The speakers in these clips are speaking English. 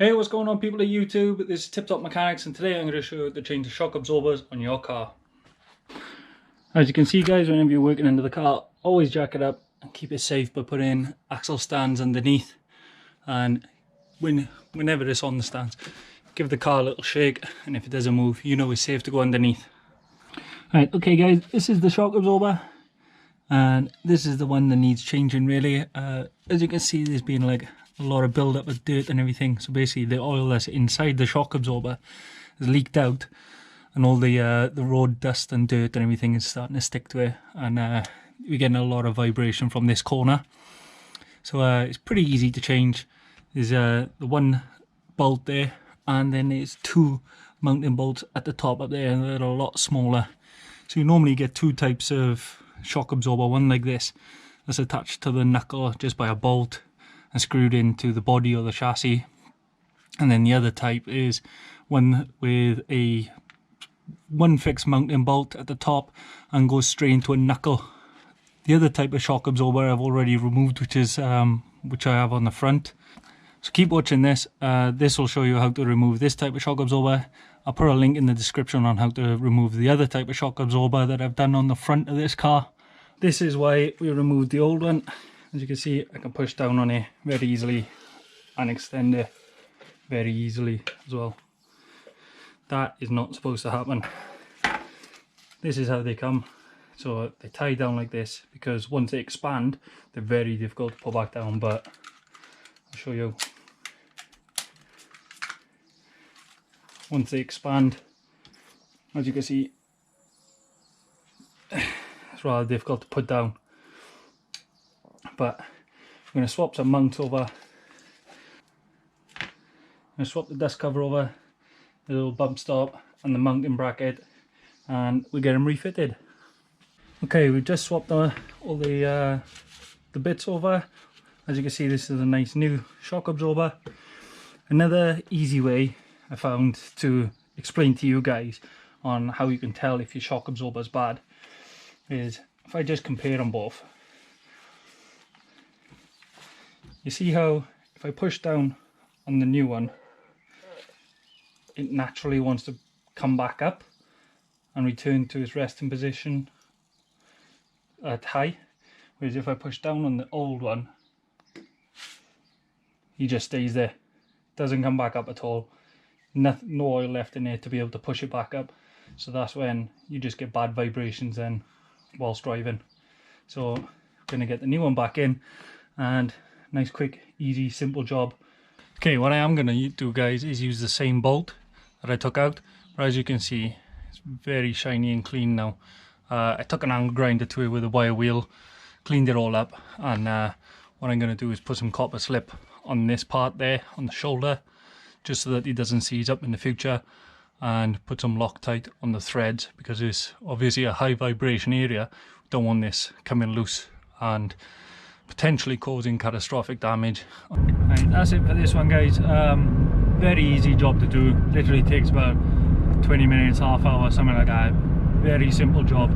Hey, what's going on people of YouTube? This is TipTop Mechanics and today I'm going to show you how to change the shock absorbers on your car. As you can see guys, whenever you're working into the car, always jack it up and keep it safe by putting axle stands underneath, and whenever it's on the stands, give the car a little shake, and if it doesn't move, you know it's safe to go underneath. Right, okay guys, this is the shock absorber and this is the one that needs changing really. As you can see, there's been like a lot of build up of dirt and everything, so basically the oil that's inside the shock absorber has leaked out and all the road dust and dirt and everything is starting to stick to it, and we're getting a lot of vibration from this corner. So it's pretty easy to change. There's the one bolt there, and then there's two mounting bolts at the top up there, and they're a lot smaller. So you normally get two types of shock absorber, one like this that's attached to the knuckle just by a bolt and screwed into the body or the chassis, and then the other type is one with one fixed mounting bolt at the top and goes straight into a knuckle. The other type of shock absorber I've already removed, which I have on the front. So keep watching this. This will show you how to remove this type of shock absorber. I'll put a link in the description on how to remove the other type of shock absorber that I've done on the front of this car. This is why we removed the old one. As you can see, I can push down on it very easily and extend it very easily as well. That is not supposed to happen. This is how they come. So they tie down like this because once they expand, they're very difficult to pull back down, but I'll show you. Once they expand, as you can see, it's rather difficult to put down. But I'm going to swap some mounts over. I'm going to swap the dust cover over, the little bump stop and the mounting bracket, and we get them refitted. Okay, we've just swapped all the bits over. As you can see, this is a nice new shock absorber. Another easy way I found to explain to you guys on how you can tell if your shock absorber is bad is if I just compare them both. You see how if I push down on the new one, it naturally wants to come back up and return to its resting position at high, whereas if I push down on the old one, he just stays there, doesn't come back up at all. No oil left in there to be able to push it back up, so that's when you just get bad vibrations then whilst driving. So I'm going to get the new one back in, and nice quick easy simple job. Okay, what I am going to do guys is use the same bolt that I took out, but as you can see it's very shiny and clean now. I took an angle grinder to it with a wire wheel, cleaned it all up, and what I'm going to do is put some copper slip on this part there on the shoulder, just so that it doesn't seize up in the future, and put some Loctite on the threads because it's obviously a high vibration area. Don't want this coming loose and potentially causing catastrophic damage. Right, that's it for this one guys. Very easy job to do, literally takes about 20 minutes, half hour, something like that. Very simple job,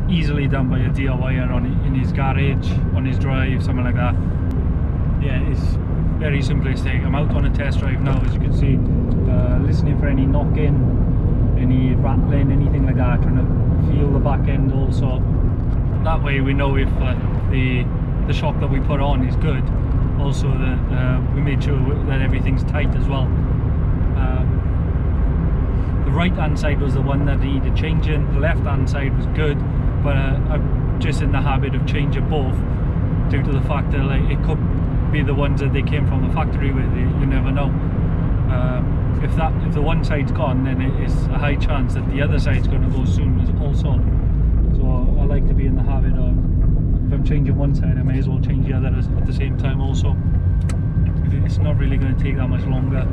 easily done by a DIYer in his garage, on his drive, something like that. Yeah, it's very simplistic. I'm out on a test drive now, as you can see, listening for any knocking, any rattling, anything like that, trying to feel the back end also. That way we know if the shock that we put on is good. Also that we made sure that everything's tight as well. The right hand side was the one that needed changing, the left hand side was good, but I'm just in the habit of changing both due to the fact that like, it could be the ones that they came from the factory with. You never know. If the one side's gone, then it is a high chance that the other side's going to go soon also. So I like to be in the habit of, if I'm changing one side, I may as well change the other at the same time also. It's not really going to take that much longer.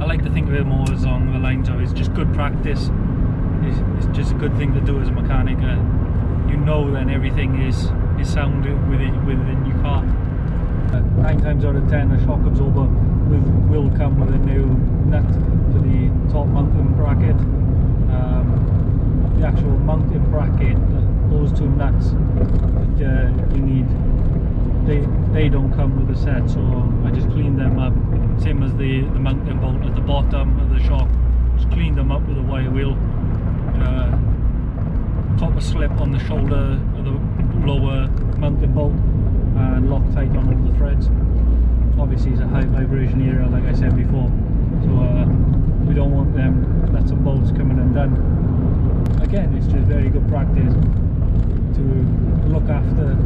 I like to think of it more as along the lines of it's just good practice. It's just a good thing to do as a mechanic. You know then everything is sound within your car. 9 times out of 10 a shock absorber will come with a new nut for the top mounting bracket. The actual mounting bracket, those two nuts that you need they don't come with a set, so I just cleaned them up. Same as the mounting bolt at the bottom of the shock. Just cleaned them up with a wire wheel. Copper slip on the shoulder of the lower mounting bolt and Loctite on all the threads. Obviously it's a high vibration area, like I said before, so we don't want them nuts and bolts coming undone. Again, it's just very good practice to look after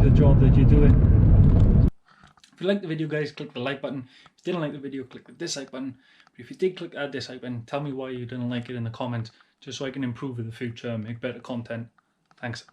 the job that you're doing. If you liked the video, guys, click the like button. If you didn't like the video, click the dislike button. But if you did click that dislike button, tell me why you didn't like it in the comments, just so I can improve in the future and make better content. Thanks.